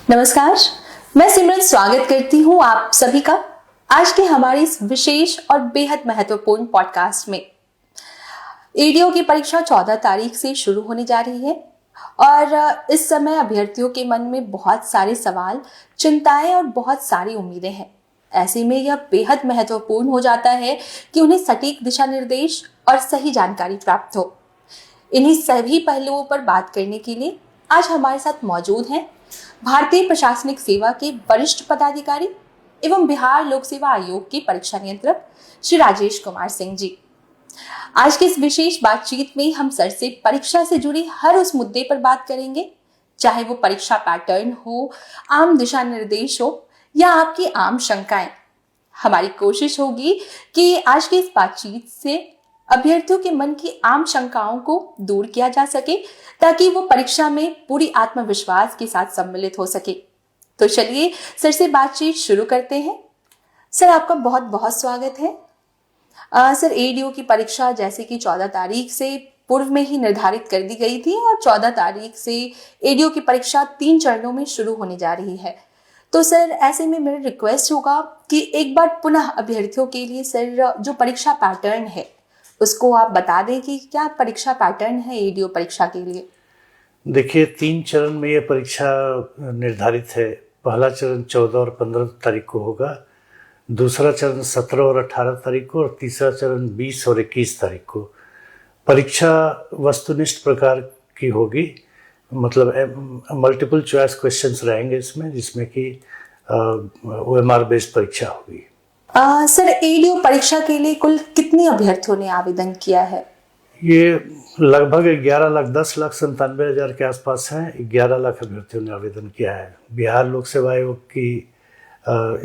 नमस्कार, मैं सिमरन स्वागत करती हूँ आप सभी का आज के हमारे इस विशेष और बेहद महत्वपूर्ण पॉडकास्ट में। एडीओ की परीक्षा 14 तारीख से शुरू होने जा रही है और इस समय अभ्यर्थियों के मन में बहुत सारे सवाल, चिंताएं और बहुत सारी उम्मीदें हैं। ऐसे में यह बेहद महत्वपूर्ण हो जाता है कि उन्हें सटीक दिशा निर्देश और सही जानकारी प्राप्त हो। इन्हीं सभी पहलुओं पर बात करने के लिए आज हमारे साथ मौजूद हैं भारतीय प्रशासनिक सेवा के वरिष्ठ पदाधिकारी एवं बिहार लोक सेवा आयोग के परीक्षा नियंत्रक श्री राजेश कुमार सिंह जी। आज की इस विशेष बातचीत में हम सर से परीक्षा से जुड़ी हर उस मुद्दे पर बात करेंगे, चाहे वो परीक्षा पैटर्न हो, आम दिशा निर्देश हो या आपकी आम शंकाएं। हमारी कोशिश होगी कि आज की इस बातचीत से अभ्यर्थियों के मन की आम शंकाओं को दूर किया जा सके ताकि वो परीक्षा में पूरी आत्मविश्वास के साथ सम्मिलित हो सके। तो चलिए सर से बातचीत शुरू करते हैं। सर, आपका बहुत बहुत स्वागत है। सर, एडीओ की परीक्षा जैसे कि 14 तारीख से पूर्व में ही निर्धारित कर दी गई थी और 14 तारीख से एडीओ की परीक्षा 3 चरणों में शुरू होने जा रही है। तो सर, ऐसे में मेरा रिक्वेस्ट होगा कि एक बार पुनः अभ्यर्थियों के लिए सर जो परीक्षा पैटर्न है उसको आप बता दें कि क्या परीक्षा पैटर्न है एडीओ परीक्षा के लिए। देखिए, 3 चरण में ये परीक्षा निर्धारित है। पहला चरण 14 और 15 तारीख को होगा, दूसरा चरण 17 और 18 तारीख को और तीसरा चरण 20 और 21 तारीख को। परीक्षा वस्तुनिष्ठ प्रकार की होगी, मतलब मल्टीपल चॉइस क्वेश्चंस रहेंगे इसमें, जिसमें कि OMR बेस्ड परीक्षा होगी। सर, एडीओ परीक्षा के लिए कुल कितने अभ्यर्थियों ने आवेदन किया है? ये लगभग 11,10,97,000 के आसपास हैं। 11 लाख अभ्यर्थियों ने आवेदन किया है। बिहार लोक सेवा आयोग की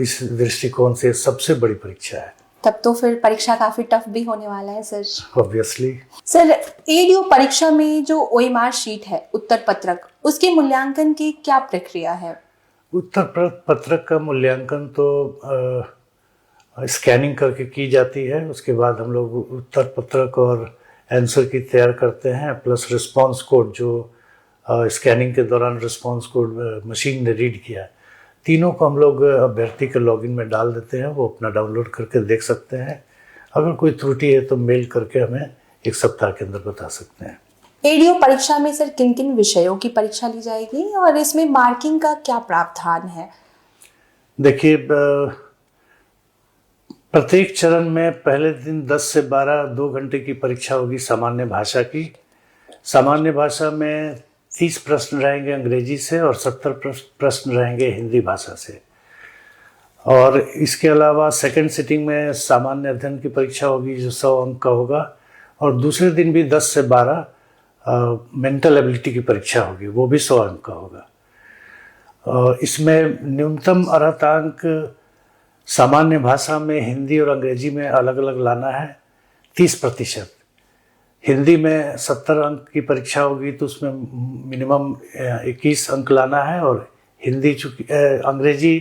इस दृष्टिकोण से सबसे बड़ी परीक्षा है। तब तो फिर परीक्षा काफी टफ भी होने वाला है सर। ऑब्वियसली। सर, एडीओ परीक्षा में जो OMR शीट है, उत्तर पत्रक, उसके मूल्यांकन की क्या प्रक्रिया है? उत्तर पत्रक का मूल्यांकन तो स्कैनिंग करके की जाती है। उसके बाद हम लोग उत्तर पत्रक और आंसर की तैयार करते हैं, प्लस रिस्पांस कोड जो स्कैनिंग के दौरान रिस्पांस कोड मशीन ने रीड किया, तीनों को हम लोग अभ्यर्थी के लॉगिन में डाल देते हैं। वो अपना डाउनलोड करके देख सकते हैं। अगर कोई त्रुटि है तो मेल करके हमें 1 सप्ताह के अंदर बता सकते हैं। एडीओ परीक्षा में सर किन किन विषयों की परीक्षा ली जाएगी और इसमें मार्किंग का क्या प्रावधान है? देखिए, प्रत्येक चरण में पहले दिन 10 से 12 2 घंटे की परीक्षा होगी सामान्य भाषा की। सामान्य भाषा में 30 प्रश्न रहेंगे अंग्रेजी से और 70 प्रश्न रहेंगे हिंदी भाषा से। और इसके अलावा सेकंड सिटिंग में सामान्य अध्ययन की परीक्षा होगी जो 100 अंक का होगा, और दूसरे दिन भी 10 से 12 मेंटल एबिलिटी की परीक्षा होगी, वो भी 100 अंक का होगा। इसमें न्यूनतम अर्हतांक सामान्य भाषा में हिंदी और अंग्रेजी में अलग अलग लाना है 30%। हिंदी में 70 अंक की परीक्षा होगी तो उसमें मिनिमम 21 अंक लाना है, और हिंदी चूँकि अंग्रेजी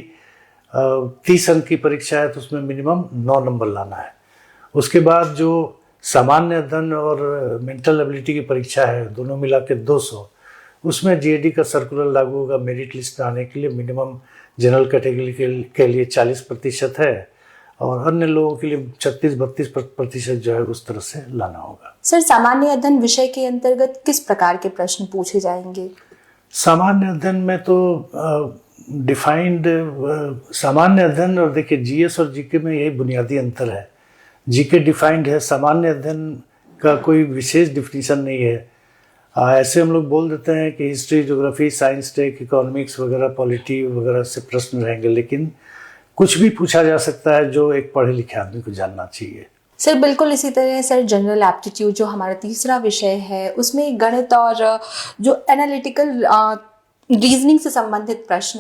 30 अंक की परीक्षा है तो उसमें मिनिमम 9 नंबर लाना है। उसके बाद जो सामान्य अध्ययन और मेंटल एबिलिटी की परीक्षा है, दोनों मिला के 200, उसमें जीएडी का सर्कुलर लागू होगा। मेरिट लिस्ट आने के लिए मिनिमम जनरल कैटेगरी के लिए 40% है और अन्य लोगों के लिए 36-32% जो है उस तरह से लाना होगा। सर, सामान्य अध्ययन विषय के अंतर्गत किस प्रकार के प्रश्न पूछे जाएंगे? सामान्य अध्ययन में तो डिफाइंड सामान्य अध्ययन, और देखिए जीएस और जीके में यही बुनियादी अंतर है। जीके डिफाइंड है, सामान्य अध्ययन का कोई विशेष डिफिनीशन नहीं है। ऐसे हम लोग बोल देते हैं कि history, geography, science tech, economics वगैरह, पॉलिटी वगैरह से प्रश्न रहेंगे, लेकिन कुछ भी पूछा जा सकता है जो एक पढ़े लिखे आदमी को जानना चाहिए। सर, बिल्कुल इसी तरह सर जनरल एप्टीट्यूड जो हमारा तीसरा विषय है, उसमें गणित और जो एनालिटिकल रीजनिंग से संबंधित प्रश्न